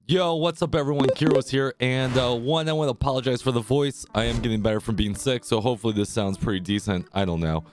Yo, what's up everyone? Kiro's here, and I want to apologize for the voice. I am getting better from being sick, so hopefully this sounds pretty decent. I don't know.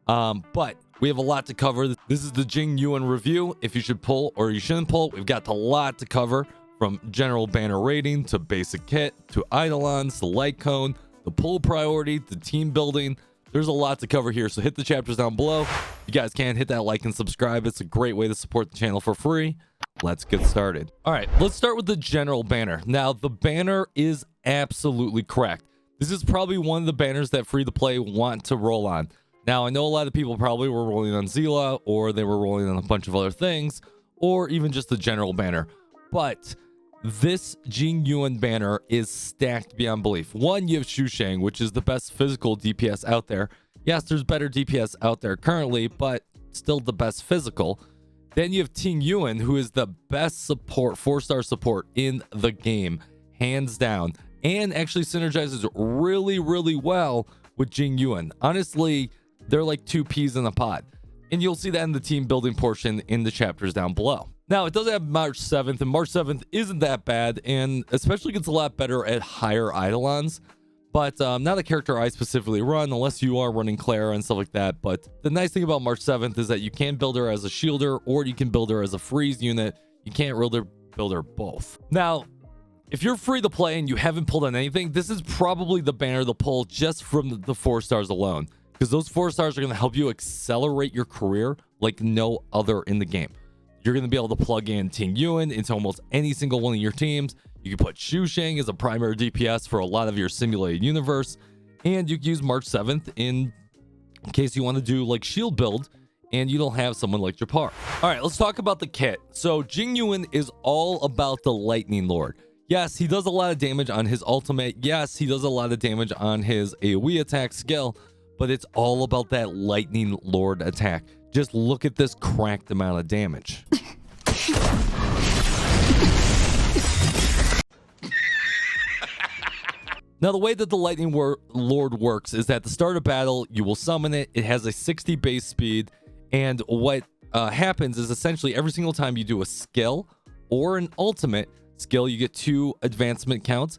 But we have a lot to cover. This is the Jing Yuan review. If you should pull or you shouldn't pull, we've got a lot to cover, from general banner rating to basic kit to Eidilons to Lightcone, the pull priority, the team building. There's a lot to cover here, so hit the chapters down below. If you guys can, hit that like and subscribe. It's a great way to support the channel for free. Let's get started. All right, let's start with the general banner. Now, the banner is absolutely cracked. This is probably one of the banners that free-to-play want to roll on. Now, I know a lot of people probably were rolling on 𝙀𝙓𝙋𝘼𝙉𝘿, or they were rolling on a bunch of other things, or even just the general banner. But this Jing Yuan banner is stacked beyond belief. One, you have 𝙀𝙓𝙋𝘼𝙉𝘿, which is the best physical DPS out there. Yes, there's better DPS out there currently, but still the best physical. Then you have Jing Yuan, who is the best support, 4-star support in the game, hands down, and actually synergizes really, really well with Jing Yuan. Honestly, they're like two peas in a pod, and you'll see that in the team building portion in the chapters down below. Now, it does have March 7th, and March 7th isn't that bad, and especially gets a lot better at higher Eidilons. But not a character I specifically run, unless you are running Clara and stuff like that. But the nice thing about March 7th is that you can build her as a shielder, or you can build her as a freeze unit. You can't really build her both. Now, if you're free to play and you haven't pulled on anything, this is probably the banner to pull just from the 4 stars alone, because those 4 stars are going to help you accelerate your career like no other in the game. You're going to be able to plug in Jing Yuan into almost any single one of your teams. You can put 𝙀𝙓𝙋𝘼𝙉𝙉 as a primary DPS for a lot of your simulated universe, and you can use March 7th in case you want to do like shield build and you don't have someone like 𝙀𝙓𝙋𝘼𝙉𝙉. All right, let's talk about the kit. So Jing Yuan is all about the Lightning Lord. Yes, he does a lot of damage on his ultimate. Yes, he does a lot of damage on his AoE attack skill, but it's all about that Lightning Lord attack. Just look at this cracked amount of damage. Now, the way that the Lightning Lord works is that at the start of battle, you will summon it. It has a 60 base speed, and what happens is essentially every single time you do a skill or an ultimate skill, you get 2 advancement counts.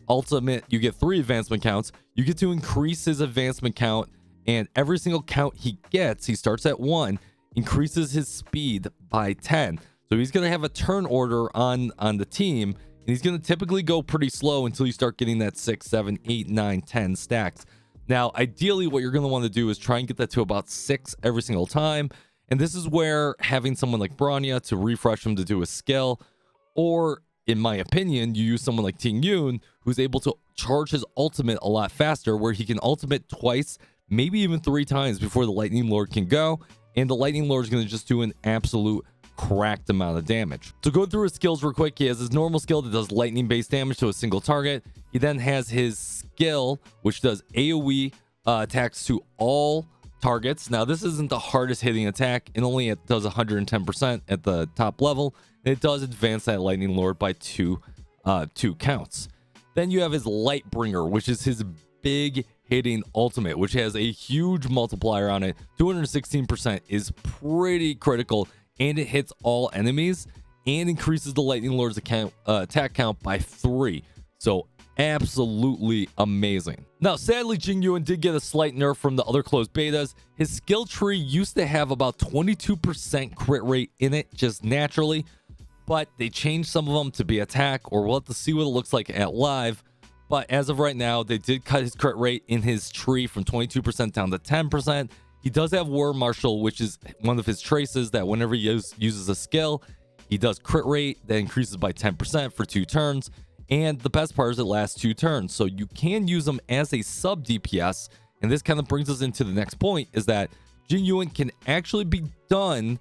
Ultimate, you get 3 advancement counts. You get to increase his advancement count, and every single count he gets, he starts at 1, increases his speed by 10. So he's going to have a turn order on the team, and he's going to typically go pretty slow until you start getting that 6, 7, 8, 9, 10 stacks. Now, ideally, what you're going to want to do is try and get that to about 6 every single time. And this is where having someone like Bronya to refresh him to do a skill, or in my opinion, you use someone like Jing Yuan, who's able to charge his ultimate a lot faster, where he can ultimate twice, maybe even 3 times before the Lightning Lord can go. And the Lightning Lord is going to just do an absolute cracked amount of damage. To go through his skills real quick, he has his normal skill that does lightning based damage to a single target. He then has his skill, which does AoE attacks to all targets. Now, this isn't the hardest hitting attack, and only it does 110% at the top level. It does advance that Lightning Lord by 2 counts. Then you have his Lightbringer, which is his big hitting ultimate, which has a huge multiplier on it. 216% is pretty critical, and it hits all enemies and increases the Lightning Lord's attack count by 3. So absolutely amazing. Now, sadly, Jing Yuan did get a slight nerf from the other closed betas. His skill tree used to have about 22% crit rate in it just naturally, but they changed some of them to be attack, or we'll have to see what it looks like at live. But as of right now, they did cut his crit rate in his tree from 22% down to 10%. He does have War Marshal, which is one of his traces that whenever he uses a skill, he does crit rate that increases by 10% for 2 turns. And the best part is it lasts 2 turns. So you can use him as a sub DPS. And this kind of brings us into the next point, is that Jing Yuan can actually be done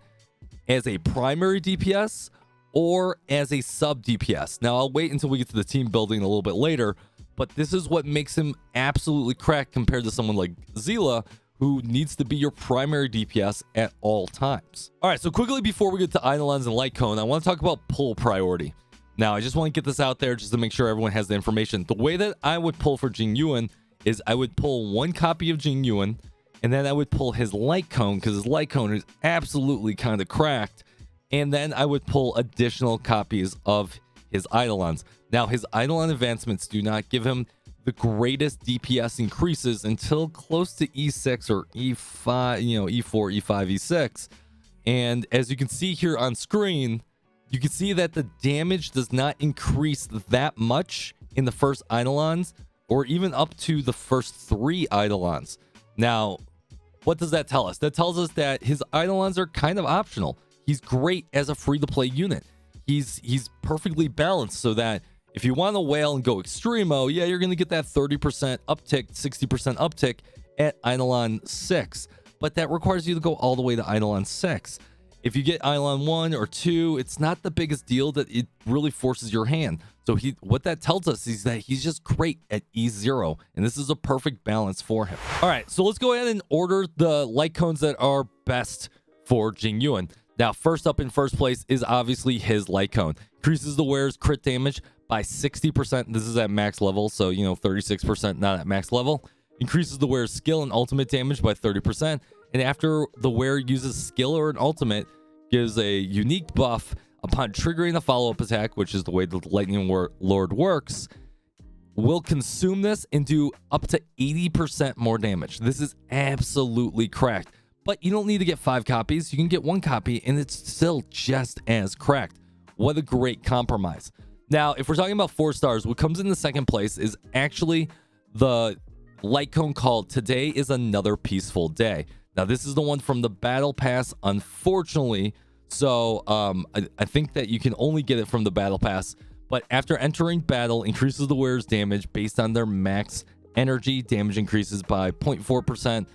as a primary DPS or as a sub DPS. Now, I'll wait until we get to the team building a little bit later, but this is what makes him absolutely cracked compared to someone like 𝙀𝙓𝙋𝘼𝙉𝘍, who needs to be your primary DPS at all times. All right, so quickly before we get to Eidilons and Lightcone, I want to talk about pull priority. Now, I just want to get this out there just to make sure everyone has the information. The way that I would pull for Jing Yuan is I would pull 1 copy of Jing Yuan, and then I would pull his Lightcone, because his Lightcone is absolutely kind of cracked, and then I would pull additional copies of his Eidilons. Now, his Eidolon advancements do not give him the greatest DPS increases until close to E6 or E5, E4, E5, E6. And as you can see here on screen, you can see that the damage does not increase that much in the first Eidolons or even up to the first 3 Eidolons. Now, what does that tell us? That tells us that his Eidolons are kind of optional. He's great as a free-to-play unit. He's perfectly balanced so that if you want to whale and go extremo, yeah, you're going to get that 30% uptick, 60% uptick at Eidolon 6. But that requires you to go all the way to Eidolon 6. If you get Eidolon 1 or 2, it's not the biggest deal that it really forces your hand. So what that tells us is that he's just great at E0, and this is a perfect balance for him. All right, so let's go ahead and order the light cones that are best for Jing Yuan. Now, first up in first place is obviously his light cone. Increases the wearer's crit damage by 60%. This is at max level, so 36% not at max level. Increases the wearer's skill and ultimate damage by 30%. And after the wearer uses skill or an ultimate, gives a unique buff upon triggering a follow-up attack, which is the way the Lightning Lord works, will consume this and do up to 80% more damage. This is absolutely cracked. But you don't need to get 5 copies. You can get 1 copy, and it's still just as cracked. What a great compromise. Now, if we're talking about 4 stars, what comes in the second place is actually the light cone called Today is Another Peaceful Day. Now, this is the one from the Battle Pass, unfortunately. So I think that you can only get it from the Battle Pass. But after entering battle, increases the wearer's damage based on their max energy. Damage increases by 0.4%.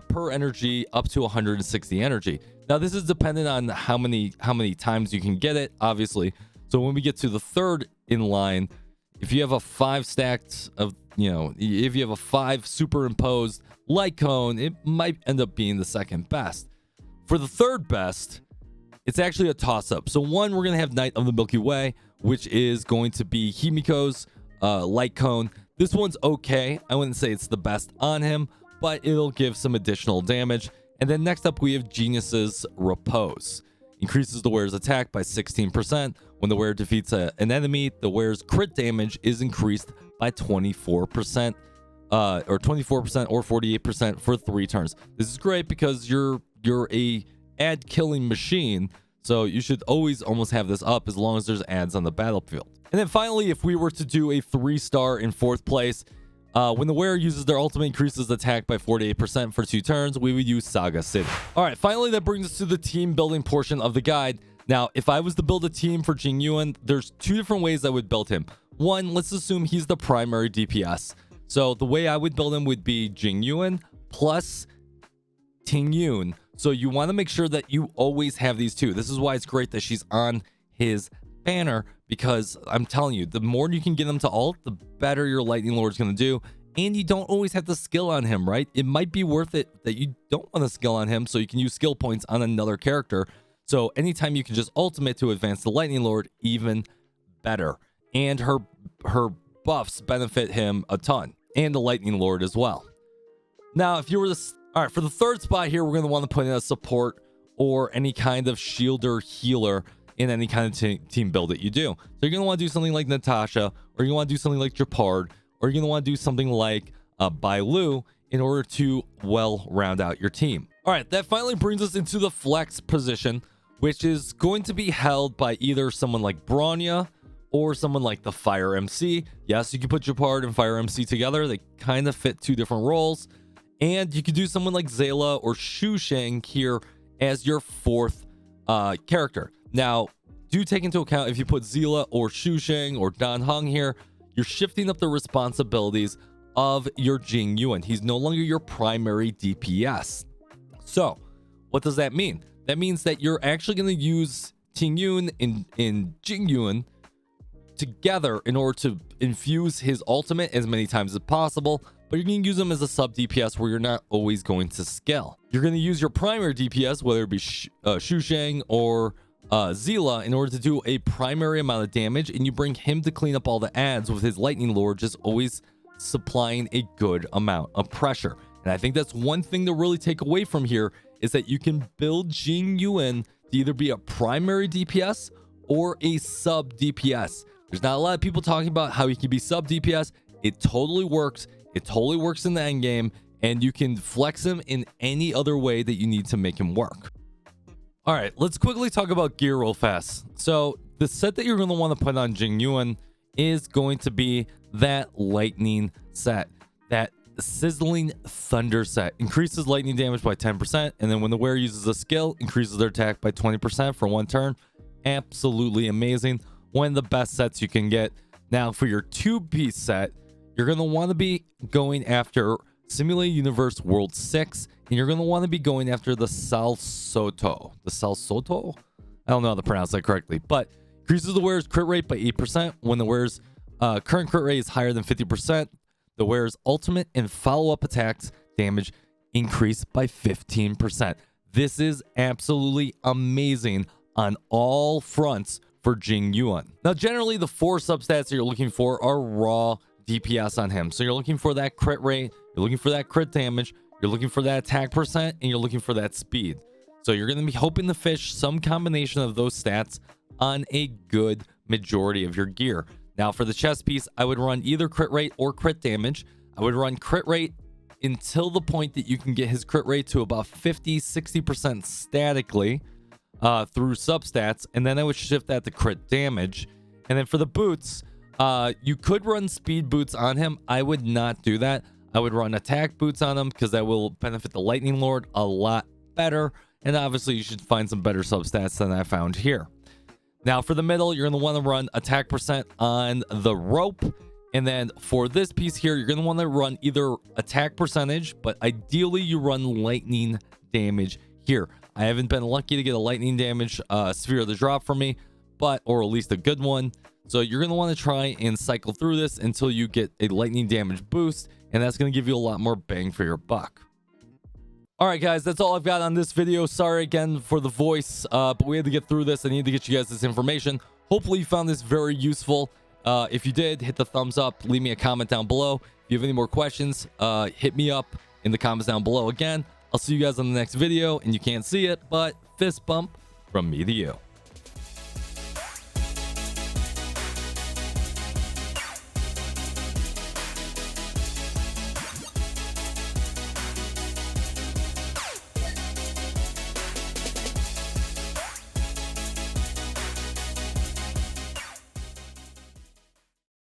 Per energy up to 160 energy. Now this is dependent on how many times you can get it, obviously. So when we get to the third in line, if you have a 5 stacked of if you have a 5 superimposed light cone, it might end up being the second best. For the third best, it's actually a toss-up. So one, we're gonna have Knight of the Milky Way, which is going to be Himiko's light cone. This one's okay. I wouldn't say it's the best on him, but it'll give some additional damage. And then next up, we have Genius's Repose. Increases the wearer's attack by 16%. When the wearer defeats an enemy, the wearer's crit damage is increased by 24%, or 24% or 48% for 3 turns. This is great because you're a ad killing machine, so you should always almost have this up as long as there's ads on the battlefield. And then finally, if we were to do a 3-star in 4th place, when the wearer uses their ultimate, increases attack by 48% for 2 turns, we would use Saga City. All right, finally, that brings us to the team building portion of the guide. Now, if I was to build a team for Jing Yuan, there's 2 different ways I would build him. One, let's assume he's the primary DPS. So the way I would build him would be Jing Yuan plus Ting Yun. So you want to make sure that you always have these 2. This is why it's great that she's on his banner, because I'm telling you, the more you can get them to ult, the better your Lightning Lord's going to do. And you don't always have to skill on him, right? It might be worth it that you don't want to skill on him, so you can use skill points on another character. So anytime you can just ultimate to advance the Lightning Lord, even better. And her buffs benefit him a ton, and the Lightning Lord as well. Now, if you were to... All right, for the 3rd spot here, we're going to want to put in a support or any kind of shielder healer in any kind of team build that you do. So you're going to want to do something like Natasha, or you're going to want to do something like Japard, or you're going to want to do something like Bailu in order to well round out your team. All right, that finally brings us into the flex position, which is going to be held by either someone like Bronya or someone like the Fire MC. Yes, you can put Japard and Fire MC together. They kind of fit 2 different roles. And you could do someone like Zayla or Shu Sheng here as your 4th character. Now, do take into account if you put Zayla or Shu Sheng or Dan Heng here, you're shifting up the responsibilities of your Jing Yuan. He's no longer your primary DPS. So, what does that mean? That means that you're actually going to use Ting Yun and Jing Yuan together in order to infuse his ultimate as many times as possible, but you're going to use them as a sub DPS where you're not always going to scale. You're going to use your primary DPS, whether it be Shu Sheng or Zayla, in order to do a primary amount of damage, and you bring him to clean up all the ads with his Lightning Lord just always supplying a good amount of pressure. And I think that's one thing to really take away from here, is that you can build Jing Yuan to either be a primary DPS or a sub DPS. There's not a lot of people talking about how he can be sub DPS. It totally works. It totally works in the end game, and you can flex him in any other way that you need to make him work. All right, let's quickly talk about gear real fast. So the set that you're going to want to put on Jing Yuan is going to be that lightning set, that sizzling thunder set. Increases lightning damage by 10%, and then when the wearer uses a skill, increases their attack by 20% for 1 turn. Absolutely amazing. One of the best sets you can get. Now for your 2-piece set, you're going to want to be going after Simulated Universe World 6, and you're going to want to be going after the 𝙀𝙓𝙋𝘼𝙉𝘿. The 𝙀𝙀𝙋𝘼𝙉𝙍? I don't know how to pronounce that correctly, but increases the wearer's crit rate by 8% when the wearer's current crit rate is higher than 50%. The wearer's ultimate and follow-up attacks damage increase by 15%. This is absolutely amazing on all fronts for Jing Yuan. Now, generally, the 4 substats that you're looking for are raw DPS on him. So you're looking for that crit rate, you're looking for that crit damage, you're looking for that attack percent, and you're looking for that speed. So you're going to be hoping to fish some combination of those stats on a good majority of your gear. Now, for the chest piece, I would run either crit rate or crit damage. I would run crit rate until the point that you can get his crit rate to about 50-60% statically through substats, and then I would shift that to crit damage. And then for the boots, you could run speed boots on him. I would not do that. I would run attack boots on him because that will benefit the Lightning Lord a lot better. And obviously, you should find some better substats than I found here. Now, for the middle, you're going to want to run attack percent on the rope. And then for this piece here, you're going to want to run either attack percentage, but ideally you run lightning damage here. I haven't been lucky to get a lightning damage sphere of the drop for me, or at least a good one. So you're going to want to try and cycle through this until you get a lightning damage boost, and that's going to give you a lot more bang for your buck. All right, guys, that's all I've got on this video. Sorry again for the voice, but we had to get through this. I need to get you guys this information. Hopefully you found this very useful. If you did, hit the thumbs up. Leave me a comment down below. If you have any more questions, hit me up in the comments down below. Again, I'll see you guys on the next video, and you can't see it, but fist bump from me to you.